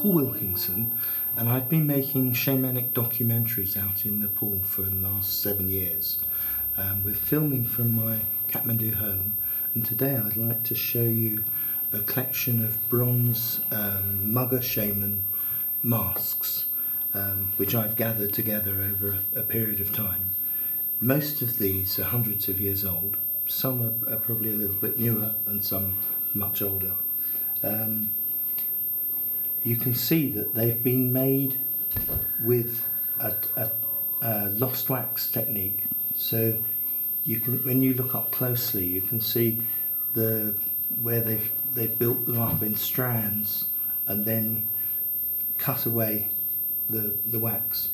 Paul Wilkinson, and I've been making shamanic documentaries out in Nepal for the last 7 years. We're filming from my Kathmandu home, and today I'd like to show you a collection of bronze Magar Shaman masks, which I've gathered together over a period of time. Most of these are hundreds of years old. Some are probably a little bit newer and some much older. You can see that they've been made with a lost wax technique. So you can, when you look up closely, you can see where they've built them up in strands and then cut away the wax.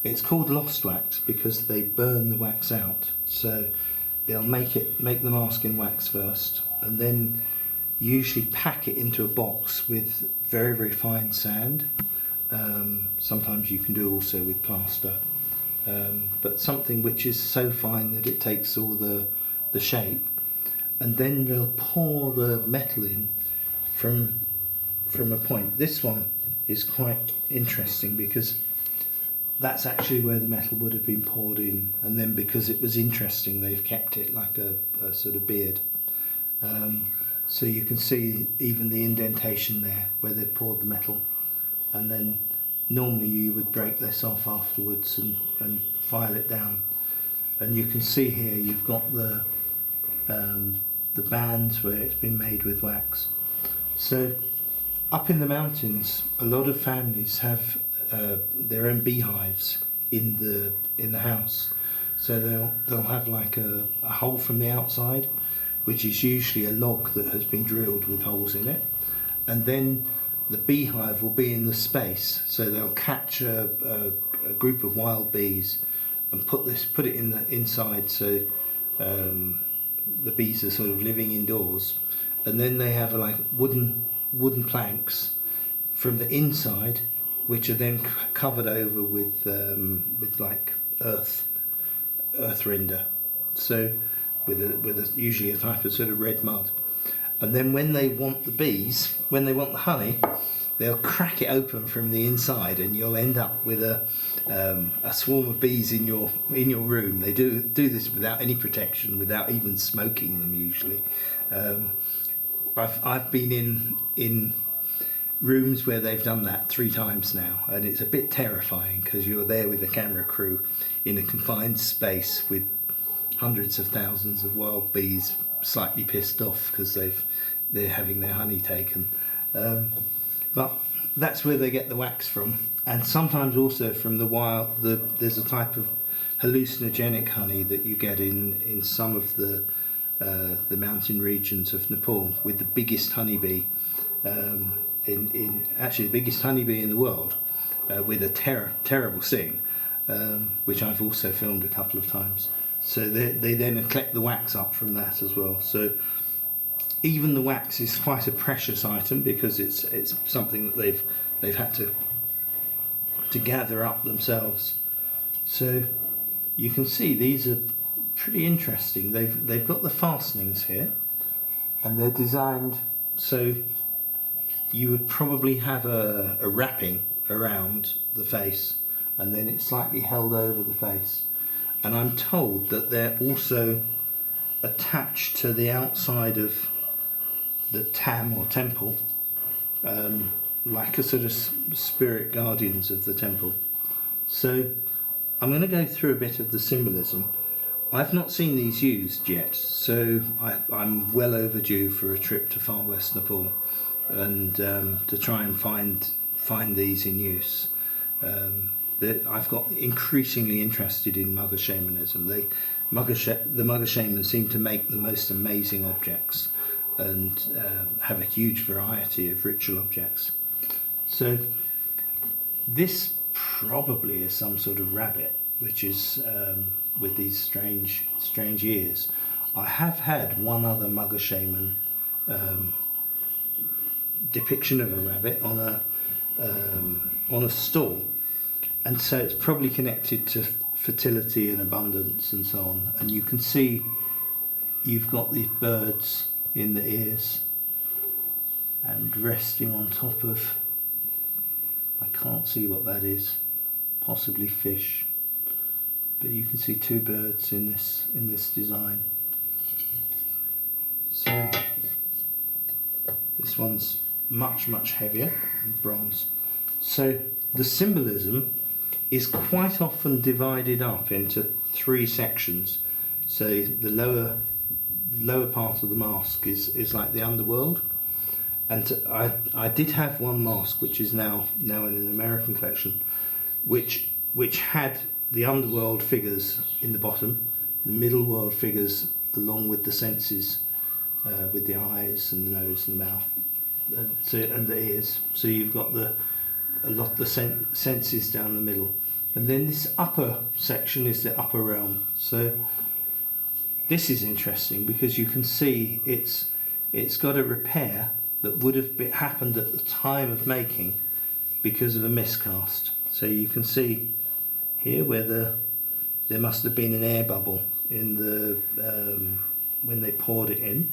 It's called lost wax because they burn the wax out. So they'll make the mask in wax first, and then usually pack it into a box with very, very fine sand. Sometimes you can do also with plaster, but something which is so fine that it takes all the shape. And then they'll pour the metal in from a point. This one is quite interesting because that's actually where the metal would have been poured in, and then because it was interesting they've kept it like a sort of beard. So you can see even the indentation there where they poured the metal, and then normally you would break this off afterwards and file it down. And you can see here you've got the bands where it's been made with wax. So up in the mountains, a lot of families have their own beehives in the house. So they'll have like a hole from the outside, which is usually a log that has been drilled with holes in it, and then the beehive will be in the space. So they'll catch a group of wild bees and put it in the inside. So the bees are sort of living indoors, and then they have like wooden planks from the inside, which are then covered over with like earth render. So with usually a type of sort of red mud. And then when they want the honey, they'll crack it open from the inside, and you'll end up with a swarm of bees in your room. They do this without any protection, without even smoking them usually. I've been in rooms where they've done that 3 times now, and it's a bit terrifying because you're there with a camera crew in a confined space with hundreds of thousands of wild bees slightly pissed off because they're having their honey taken. But that's where they get the wax from, and sometimes also from the wild. There's a type of hallucinogenic honey that you get in some of the mountain regions of Nepal, with the biggest honeybee actually the biggest honeybee in the world, with a terrible sting, which I've also filmed a couple of times. So they then collect the wax up from that as well. So even the wax is quite a precious item because it's something that they've had to gather up themselves. So you can see these are pretty interesting. They've got the fastenings here, and they're designed so you would probably have a wrapping around the face, and then it's slightly held over the face. And I'm told that they're also attached to the outside of the tam or temple, like a sort of spirit guardians of the temple. So I'm going to go through a bit of the symbolism. I've not seen these used yet, so I'm well overdue for a trip to far west Nepal and to try and find these in use. I've got increasingly interested in Magar shamanism. The Magar shamans seem to make the most amazing objects and have a huge variety of ritual objects. So this probably is some sort of rabbit, which is with these strange ears. I have had one other Magar shaman depiction of a rabbit on a stall. And so it's probably connected to fertility and abundance and so on. And you can see you've got these birds in the ears and resting on top of I can't see what that is. Possibly fish. But you can see two birds in this design. So this one's much heavier than bronze. So the symbolism is quite often divided up into three sections. So the lower part of the mask is like the underworld. And I did have one mask which is now in an American collection, which had the underworld figures in the bottom, the middle world figures along with the senses, with the eyes and the nose and the mouth, and the ears. So you've got a lot of the senses down the middle, and then this upper section is the upper realm. So this is interesting because you can see it's got a repair that would have happened at the time of making because of a miscast. So you can see here where there must have been an air bubble in the when they poured it in.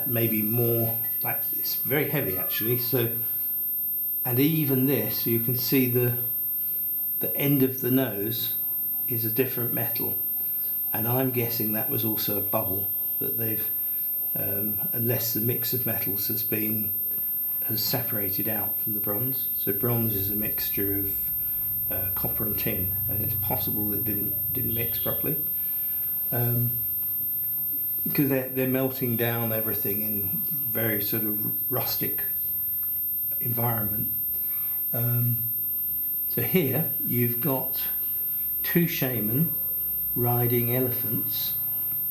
Maybe more, like it's very heavy actually. So, and even this, you can see the end of the nose is a different metal, and I'm guessing that was also a bubble that they've, unless the mix of metals has separated out from the bronze. So bronze is a mixture of copper and tin, and it's possible that it didn't mix properly. Because they're melting down everything in very sort of rustic environment. So here you've got two shaman riding elephants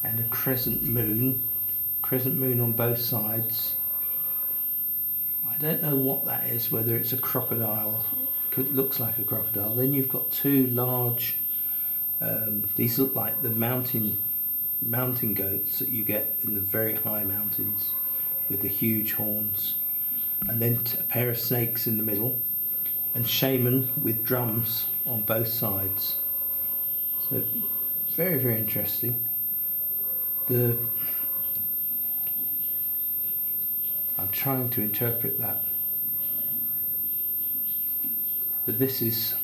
and a crescent moon on both sides. I don't know what that is, whether it's a crocodile. It looks like a crocodile. Then you've got two large, these look like the mountain goats that you get in the very high mountains with the huge horns, and then a pair of snakes in the middle, and shaman with drums on both sides. So very interesting. I'm trying to interpret that, but this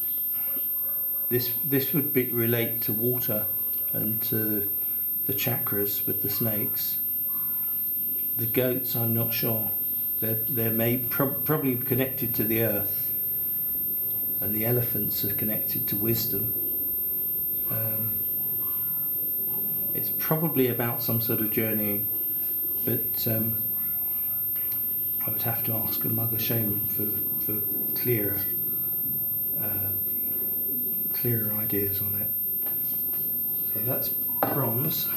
would relate to water and to the chakras with the snakes. The goats, I'm not sure. They're probably connected to the earth, and the elephants are connected to wisdom. It's probably about some sort of journeying, but I would have to ask a Magar shaman for clearer ideas on it. So that's bronze.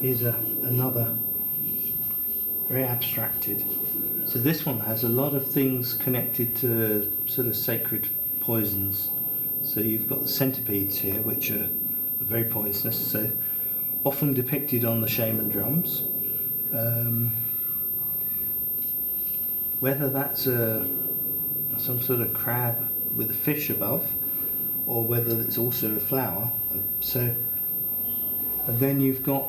Here's another very abstracted. So this one has a lot of things connected to sort of sacred poisons. So you've got the centipedes here, which are very poisonous, so often depicted on the shaman drums. Whether that's some sort of crab with a fish above, or whether it's also a flower. And then you've got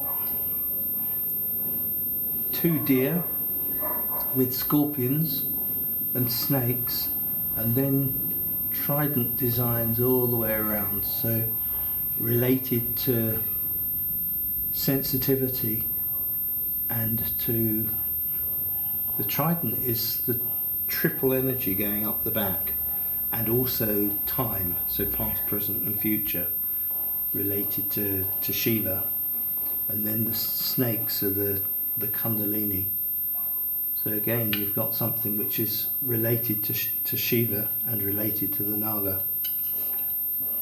two deer with scorpions and snakes, and then trident designs all the way around, so related to sensitivity, and to the trident is the triple energy going up the back, and also time, so past, present and future, related to Shiva. And then the snakes are the Kundalini. So again, you've got something which is related to Shiva and related to the Naga.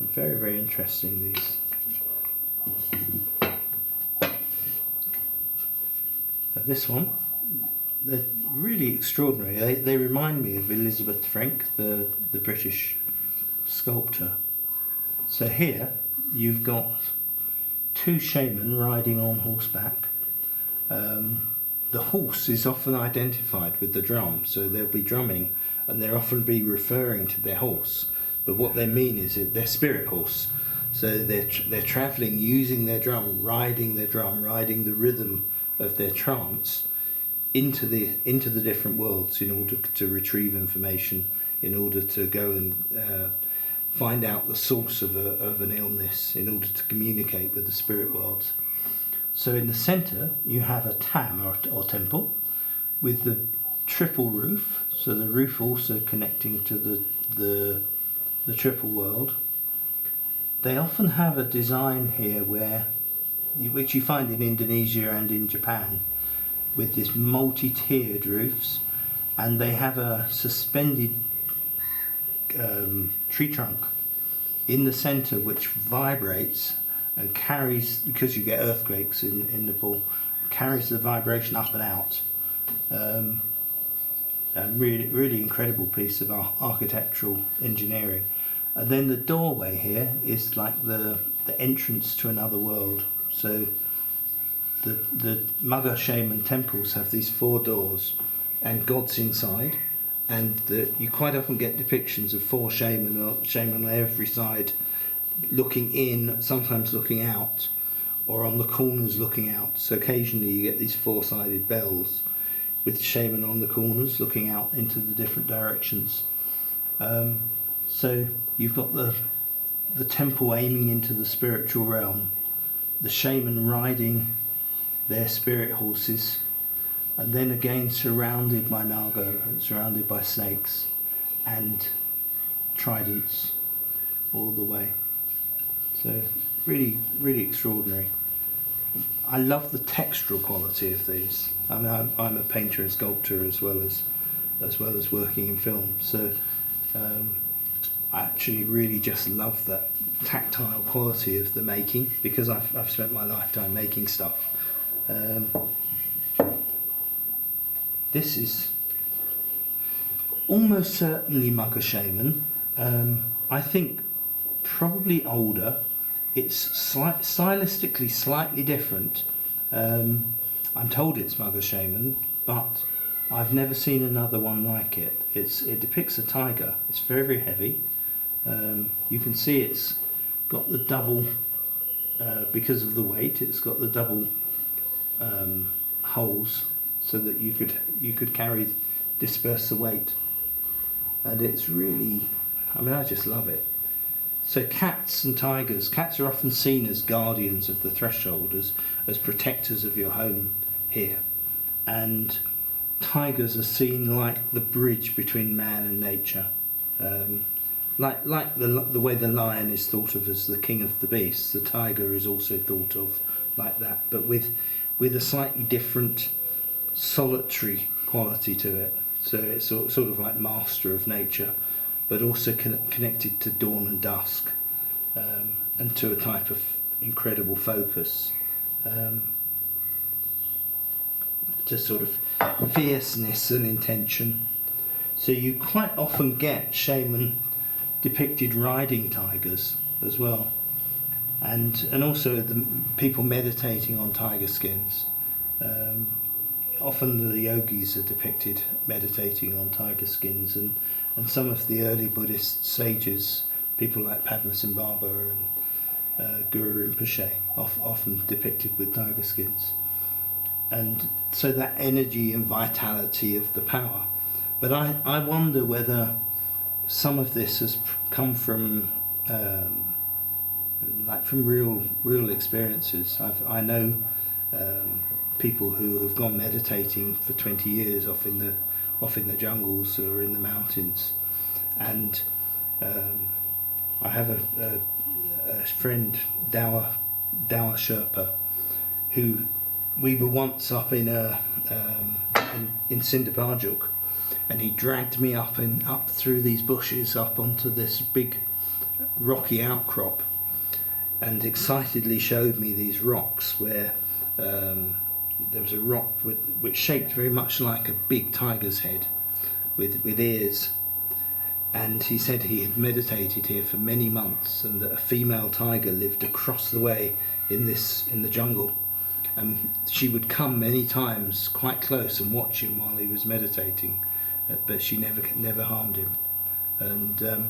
Very interesting, these. This one, they're really extraordinary. They remind me of Elizabeth Frank, the British sculptor. So here you've got two shaman riding on horseback. The horse is often identified with the drum, so they'll be drumming and they'll often be referring to their horse, but what they mean is their spirit horse. So they're travelling using their drum, riding the rhythm of their trance into the different worlds in order to retrieve information in order to go and find out the source of an illness, in order to communicate with the spirit worlds. So in the centre you have a tam or temple with the triple roof, so the roof also connecting to the triple world. They often have a design here which you find in Indonesia and in Japan, with this multi-tiered roofs, and they have a suspended tree trunk in the centre which vibrates and carries, because you get earthquakes in Nepal, carries the vibration up and out. A really incredible piece of architectural engineering. And then the doorway here is like the entrance to another world. So the Magar shaman temples have these 4 doors and gods inside, and you quite often get depictions of 4 shaman on every side, looking in, sometimes looking out, or on the corners looking out. So occasionally you get these 4-sided bells with shaman on the corners looking out into the different directions. So you've got the temple aiming into the spiritual realm, the shaman riding their spirit horses, and then again surrounded by naga, surrounded by snakes and tridents all the way. So really, really extraordinary. I love the textural quality of these. I mean, I'm a painter and sculptor as well as working in film. So I actually really just love that tactile quality of the making, because I've spent my lifetime making stuff. This is almost certainly Magar shaman. I think probably older. It's stylistically slightly different. I'm told it's Magar shaman, but I've never seen another one like it. It depicts a tiger. It's very, very heavy. You can see it's got the double, because of the weight, it's got the double holes, so that you could disperse the weight. And it's really, I mean, I just love it. So cats and tigers, cats are often seen as guardians of the threshold, as protectors of your home here. And tigers are seen like the bridge between man and nature. Like the way the lion is thought of as the king of the beasts, the tiger is also thought of like that, but with a slightly different solitary quality to it. So it's sort of like master of nature, but also connected to dawn and dusk, and to a type of incredible focus, to sort of fierceness and intention. So you quite often get shaman depicted riding tigers as well, and also the people meditating on tiger skins. Often the yogis are depicted meditating on tiger skins, and some of the early Buddhist sages, people like Padmasambhava and Guru Rinpoche, often depicted with tiger skins. And so that energy and vitality of the power. But I wonder whether some of this has come from from real experiences. I know people who have gone meditating for 20 years off in the jungles or in the mountains, and I have a friend, Dawa Sherpa, who we were once up in Sindhuparjuk, and he dragged me up through these bushes up onto this big rocky outcrop, and excitedly showed me these rocks where there was a rock which shaped very much like a big tiger's head with ears, and he said he had meditated here for many months, and that a female tiger lived across the way in the jungle, and she would come many times quite close and watch him while he was meditating, but she never harmed him. And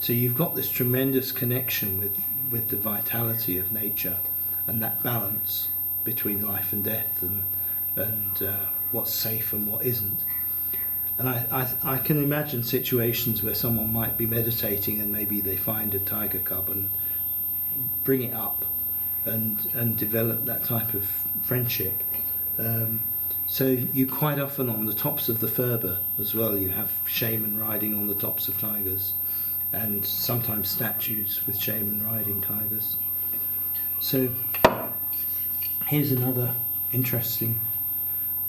so you've got this tremendous connection with the vitality of nature and that balance between life and death, and what's safe and what isn't. And I can imagine situations where someone might be meditating and maybe they find a tiger cub and bring it up and develop that type of friendship. So you quite often on the tops of the Furba as well, you have shaman riding on the tops of tigers, and sometimes statues with shaman riding tigers. So here's another interesting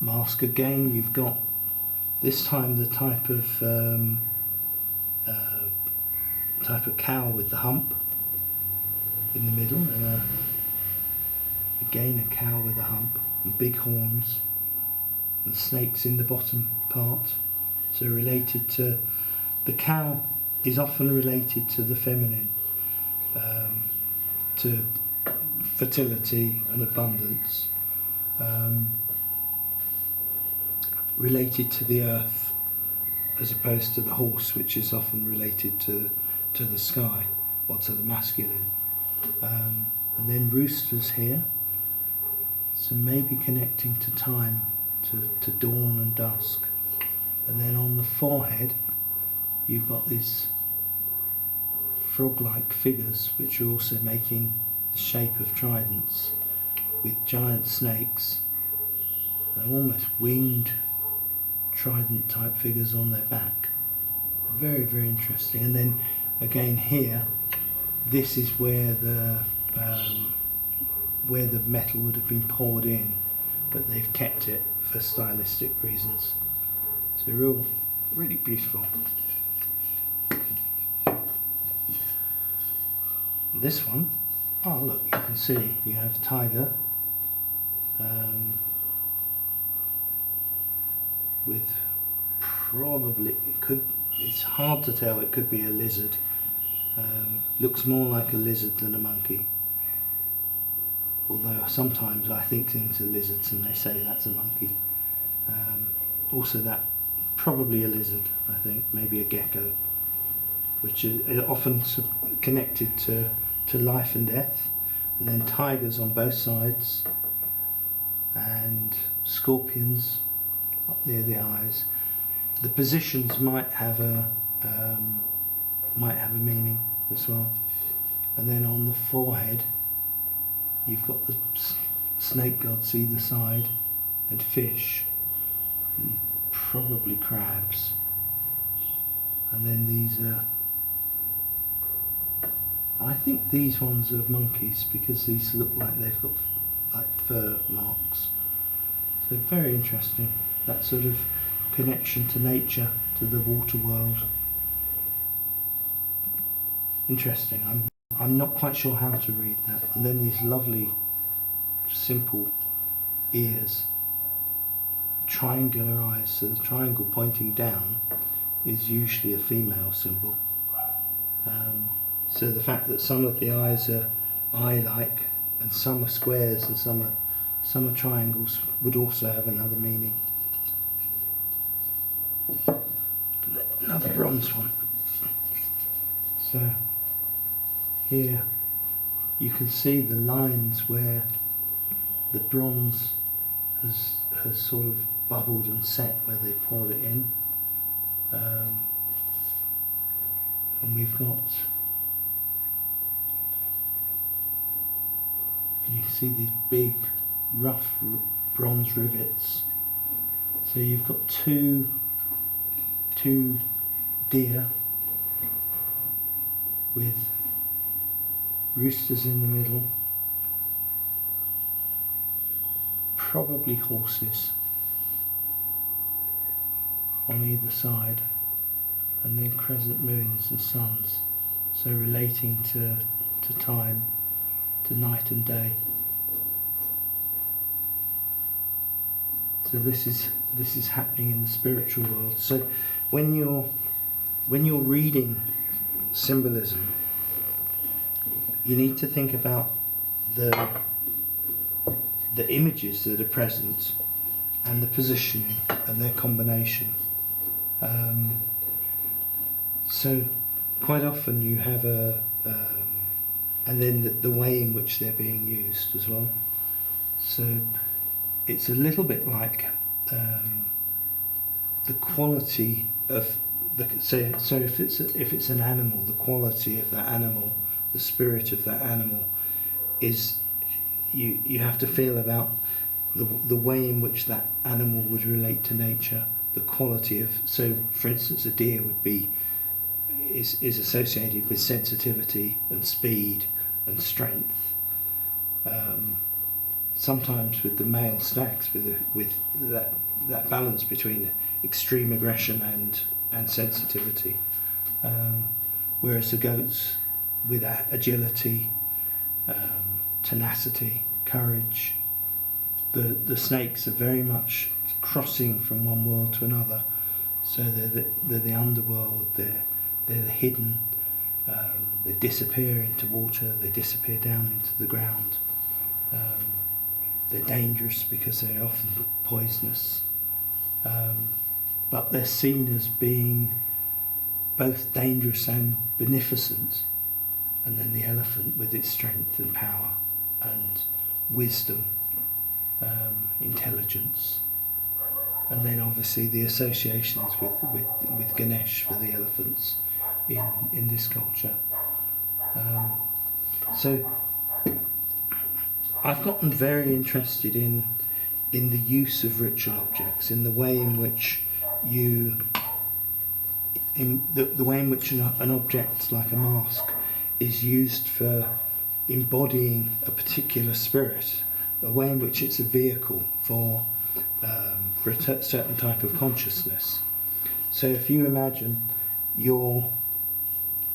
mask. Again, you've got this time the type of cow with the hump in the middle, and again a cow with a hump and big horns, and snakes in the bottom part. So related to the cow is often related to the feminine, to fertility and abundance, related to the earth, as opposed to the horse, which is often related to the sky or to the masculine. And then roosters here, so maybe connecting to time, to dawn and dusk. And then on the forehead you've got these frog-like figures which are also making the shape of tridents, with giant snakes and almost winged trident type figures on their back. Very, very interesting. And then again here, this is where the metal would have been poured in, but they've kept it for stylistic reasons. So really beautiful. This one, oh look, you can see you have a tiger with probably, it's hard to tell, it could be a lizard. Looks more like a lizard than a monkey. Although sometimes I think things are lizards and they say that's a monkey. Also that, probably a lizard, I think, maybe a gecko, which is often connected to life and death. And then tigers on both sides, and scorpions up near the eyes. The positions might have a meaning as well. And then on the forehead you've got the snake gods either side, and fish, and probably crabs. And then these are, I think these ones are monkeys, because these look like they've got like fur marks. So very interesting, that sort of connection to nature, to the water world. Interesting. I'm not quite sure how to read that. And then these lovely, simple ears, triangular eyes. So the triangle pointing down is usually a female symbol. So the fact that some of the eyes are eye-like, and some are squares, and some are triangles, would also have another meaning. Another bronze one. So here you can see the lines where the bronze has sort of bubbled and set where they poured it in. And we've got, you can see these big rough bronze rivets. So you've got two deer with roosters in the middle, probably horses on either side, and then crescent moons and suns, so relating to time, to night and day. So this is happening in the spiritual world. So when you're reading symbolism, you need to think about the images that are present and the positioning and their combination. So quite often you have and then the way in which they're being used as well. So it's a little bit like the quality of so if it's an animal, the quality of that animal, the spirit of that animal is you have to feel about the way in which that animal would relate to nature, the quality of, so for instance a deer is associated with sensitivity and speed and strength, sometimes with the male stags with that balance between extreme aggression and sensitivity, whereas the goats with agility, tenacity, courage. The snakes are very much crossing from one world to another, so they're the underworld, they're the hidden, they disappear into water, they disappear down into the ground, they're dangerous because they're often poisonous, but they're seen as being both dangerous and beneficent. And then the elephant with its strength and power and wisdom, intelligence, and then obviously the associations with Ganesh for the elephants in this culture. So I've gotten very interested in the use of ritual objects, in the way in which the way in which an object like a mask is used for embodying a particular spirit, a way in which it's a vehicle for a certain type of consciousness. So if you imagine you're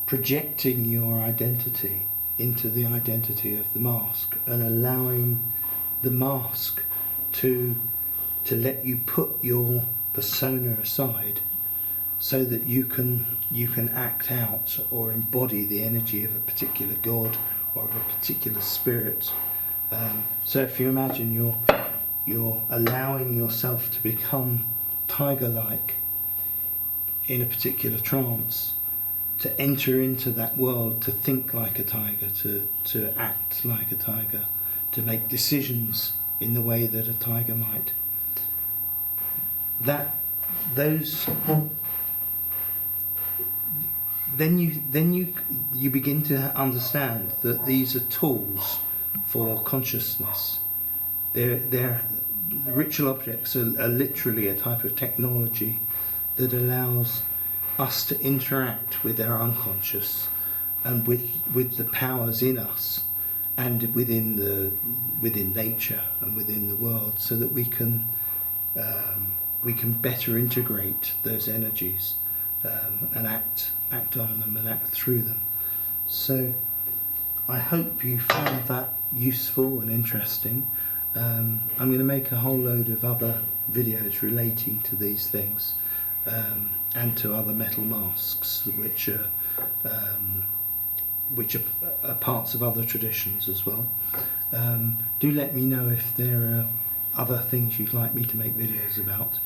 projecting your identity into the identity of the mask and allowing the mask to let you put your persona aside, so that you can act out or embody the energy of a particular god or of a particular spirit. So if you imagine you're allowing yourself to become tiger-like in a particular trance, to enter into that world, to think like a tiger, to act like a tiger, to make decisions in the way that a tiger might. Then you begin to understand that these are tools for consciousness. They're ritual objects are literally a type of technology that allows us to interact with our unconscious and with the powers in us and within nature and within the world, so that we can better integrate those energies and act on them and act through them. So I hope you found that useful and interesting. I'm going to make a whole load of other videos relating to these things, and to other metal masks which are parts of other traditions as well. Do let me know if there are other things you'd like me to make videos about.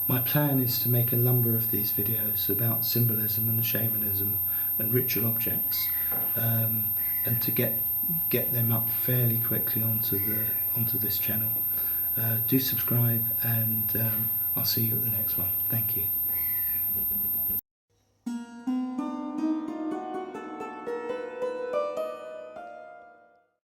My plan is to make a number of these videos about symbolism and shamanism and ritual objects, and to get them up fairly quickly onto this channel. Do subscribe, and I'll see you at the next one. Thank you.